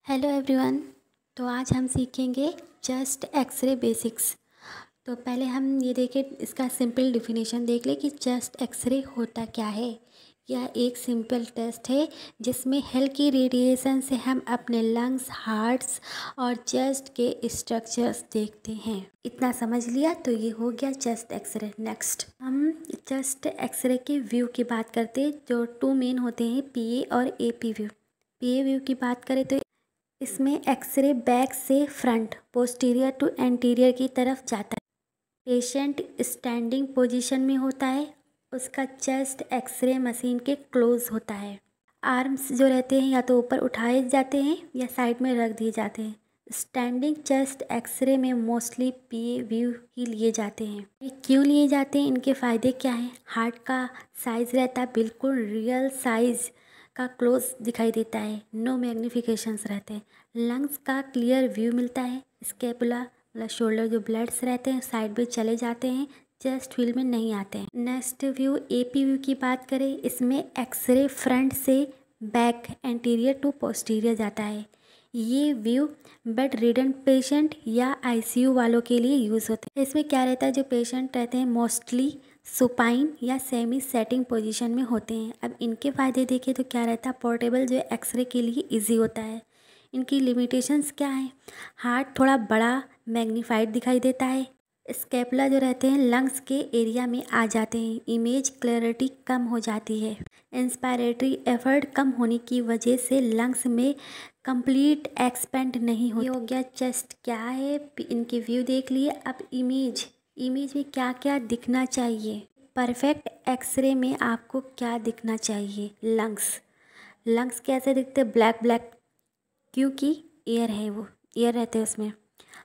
Hello everyone. तो आज हम सीखेंगे चेस्ट एक्सरे बेसिक्स। तो पहले हम ये देखें, इसका सिंपल डिफिनेशन देख लें कि चेस्ट एक्सरे होता क्या है। यह एक सिंपल टेस्ट है जिसमें हल्की रेडिएशन से हम अपने लंग्स, हार्ट्स और चेस्ट के स्ट्रक्चर्स देखते हैं। इतना समझ लिया तो ये हो गया चेस्ट एक्सरे। नेक्स्ट हम चेस्ट एक्सरे के व्यू की बात करते हैं, जो टू मेन होते हैं, पीए और एपी व्यू। पीए व्यू की बात करें तो इसमें एक्सरे बैक से फ्रंट, पोस्टीरियर टू एंटीरियर की तरफ जाता है। पेशेंट स्टैंडिंग पोजीशन में होता है, उसका चेस्ट एक्सरे मशीन के क्लोज होता है। आर्म्स जो रहते हैं या तो ऊपर उठाए जाते हैं या साइड में रख दिए जाते हैं। स्टैंडिंग चेस्ट एक्सरे में मोस्टली पीए व्यू ही लिए जाते हैं। ये क्यों लिए जाते हैं, इनके फ़ायदे क्या हैं? हार्ट का साइज़ रहता है बिल्कुल रियल साइज़ का क्लोज दिखाई देता है, नो मैग्निफिकेशंस रहते हैं। लंग्स का क्लियर व्यू मिलता है। स्कैपुला मतलब शोल्डर जो ब्लड्स रहते हैं साइड में चले जाते हैं, चेस्ट फील्ड में नहीं आते हैं। नेक्स्ट व्यू एपी व्यू की बात करें, इसमें एक्सरे फ्रंट से बैक, एंटीरियर टू पोस्टीरियर जाता है। ये व्यू बेड रिडन पेशेंट या आईसीयू वालों के लिए यूज़ होते हैं। इसमें क्या रहता है, जो पेशेंट रहते हैं मोस्टली सुपाइन या सेमी सेटिंग पोजीशन में होते हैं। अब इनके फ़ायदे देखें तो क्या रहता है, पोर्टेबल जो एक्सरे के लिए इजी होता है। इनकी लिमिटेशंस क्या है? हार्ट थोड़ा बड़ा मैग्नीफाइड दिखाई देता है। स्कैपुला जो रहते हैं लंग्स के एरिया में आ जाते हैं, इमेज क्लैरिटी कम हो जाती है। इंस्पायरेटरी एफर्ट कम होने की वजह से लंग्स में कंप्लीट एक्सपेंड नहीं होती। ये हो गया चेस्ट क्या है, इनके व्यू देख लिए। अब इमेज में क्या क्या दिखना चाहिए, परफेक्ट एक्सरे में आपको क्या दिखना चाहिए? लंग्स कैसे दिखते? ब्लैक ब्लैक, क्योंकि एयर है, वो एयर रहते हैं उसमें।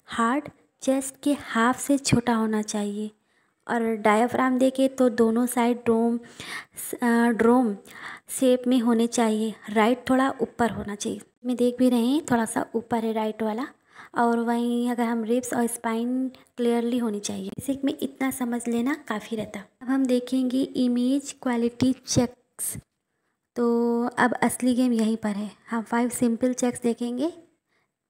हार्ट चेस्ट के हाफ से छोटा होना चाहिए। और डायफ्राम देखें तो दोनों साइड ड्रोम शेप में होने चाहिए। राइट थोड़ा ऊपर होना चाहिए, मैं देख भी रहे हैं थोड़ा सा ऊपर है राइट वाला। और वहीं अगर हम रिब्स और स्पाइन क्लियरली होनी चाहिए। बेसिक में इतना समझ लेना काफ़ी रहता। अब हम देखेंगे इमेज क्वालिटी चेक्स। तो अब असली गेम यहीं पर है। हम 5 सिंपल चेक्स देखेंगे।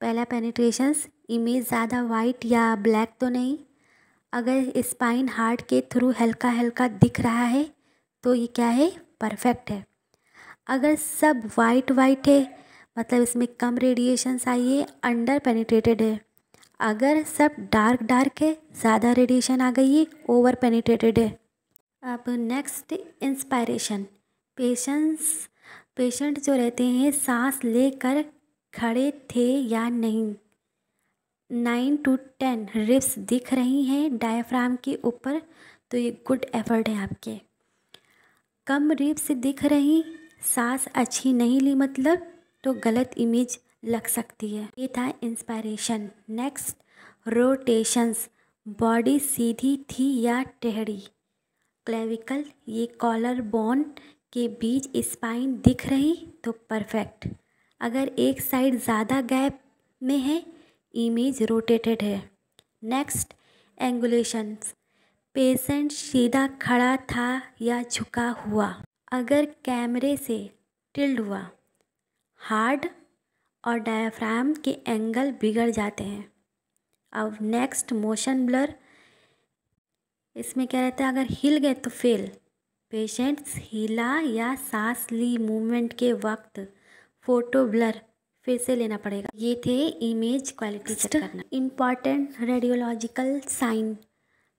पहला पेनिट्रेशंस, इमेज ज़्यादा वाइट या ब्लैक तो नहीं। अगर स्पाइन हार्ट के थ्रू हल्का हल्का दिख रहा है तो ये क्या है, परफेक्ट है। अगर सब वाइट है मतलब इसमें कम रेडिएशंस आई है, अंडर पेनिट्रेटेड है। अगर सब डार्क है, ज़्यादा रेडिएशन आ गई है, ओवर पेनिट्रेटेड है। अब नेक्स्ट इंस्पायरेशन, पेशेंट जो रहते हैं सांस लेकर खड़े थे या नहीं। 9 to 10 रिब्स दिख रही हैं डायफ्राम के ऊपर तो ये गुड एफर्ट है आपके। कम रिब्स दिख रही, सांस अच्छी नहीं ली मतलब तो गलत इमेज लग सकती है। ये था इंस्पायरेशन। नेक्स्ट रोटेशंस, बॉडी सीधी थी या टेढ़ी। क्लेविकल, ये कॉलर बोन के बीच स्पाइन दिख रही तो परफेक्ट। अगर एक साइड ज़्यादा गैप में है, इमेज रोटेटेड है। नेक्स्ट एंगुलेशंस, पेशेंट सीधा खड़ा था या झुका हुआ। अगर कैमरे से टिल्ड हुआ, हार्ट और डायफ्राम के एंगल बिगड़ जाते हैं। अब नेक्स्ट मोशन ब्लर, इसमें क्या रहता है, अगर हिल गए तो फेल। पेशेंट्स हिला या सांस ली मूवमेंट के वक्त, फोटो ब्लर फिर से लेना पड़ेगा। ये थे इमेज क्वालिटी चेक करना। इम्पॉर्टेंट रेडियोलॉजिकल साइन,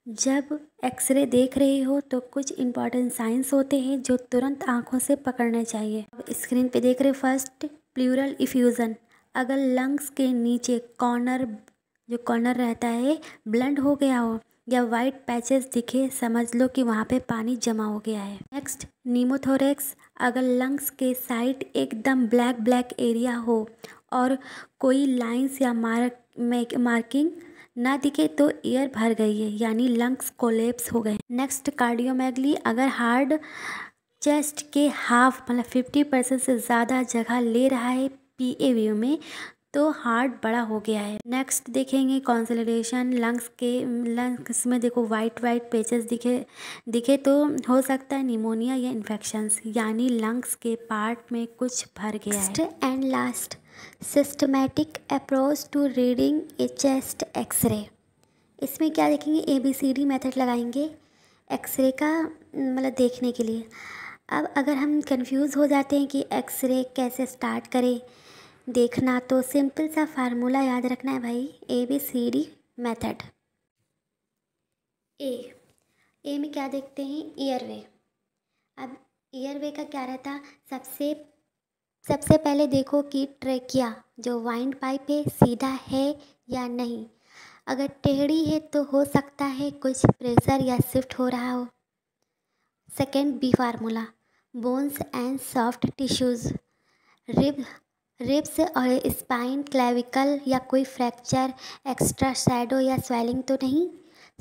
जब एक्सरे देख रहे हो तो कुछ इंपॉर्टेंट साइंस होते हैं जो तुरंत आंखों से पकड़ने चाहिए। अब स्क्रीन पे देख रहे फर्स्ट प्लूरल इफ्यूज़न, अगर लंग्स के नीचे कॉर्नर रहता है ब्लंट हो गया हो या वाइट पैचेस दिखे, समझ लो कि वहाँ पे पानी जमा हो गया है। नेक्स्ट नीमोथोरेक्स, अगर लंग्स के साइड एकदम ब्लैक एरिया हो और कोई लाइंस या मार्किंग ना दिखे तो एयर भर गई है यानी लंग्स कोलेप्स हो गए। नेक्स्ट कार्डियोमेगली, अगर हार्ट चेस्ट के हाफ मतलब 50% से ज़्यादा जगह ले रहा है पीए व्यू में तो हार्ट बड़ा हो गया है। नेक्स्ट देखेंगे कंसोलिडेशन, लंग्स में देखो वाइट पेचेस दिखे तो हो सकता है निमोनिया या इन्फेक्शंस यानी लंग्स के पार्ट में कुछ भर गया है। And last systematic approach to reading a chest x ray. इसमें क्या देखेंगे, ABCD मेथड लगाएंगे एक्सरे का मतलब देखने के लिए। अब अगर हम कंफ्यूज हो जाते हैं कि एक्सरे कैसे स्टार्ट करें देखना, तो सिंपल सा फार्मूला याद रखना है भाई, ABCD मेथड। ए में क्या देखते हैं, ईयरवे। अब ईयरवे का क्या रहता, सबसे पहले देखो कि ट्रेकिया जो वाइंड पाइप है सीधा है या नहीं। अगर टेढ़ी है तो हो सकता है कुछ प्रेशर या शिफ्ट हो रहा हो। Second, B formula, bones and soft tissues, ribs और स्पाइन, क्लेविकल या कोई फ्रैक्चर, एक्स्ट्रा शैडो या स्वेलिंग तो नहीं,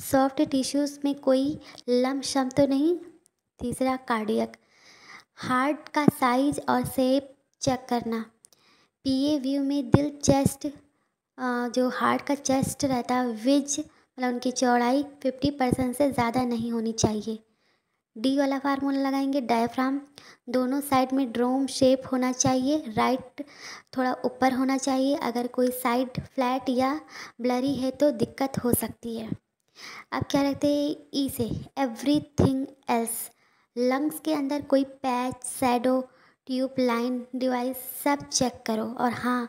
सॉफ्ट टिश्यूज़ में कोई लम्पशम तो नहीं। तीसरा, कार्डियक, हार्ट का साइज और शेप चेक करना। PA व्यू में दिल चेस्ट, जो हार्ट का चेस्ट रहता है विज मतलब उनकी चौड़ाई 50% से ज़्यादा नहीं होनी चाहिए। डी वाला फार्मूला लगाएंगे, डायफ्राम, दोनों साइड में ड्रोम शेप होना चाहिए, राइट थोड़ा ऊपर होना चाहिए। अगर कोई साइड फ्लैट या ब्लरी है तो दिक्कत हो सकती है। अब क्या रखते हैं, ई से एवरीथिंग एल्स, लंग्स के अंदर कोई patch, shadow, tube line, device सब चेक करो। और हाँ,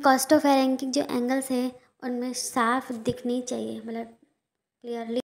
कॉस्टोफेरेंकिक जो एंगल्स है उनमें साफ दिखनी चाहिए, मतलब क्लियरली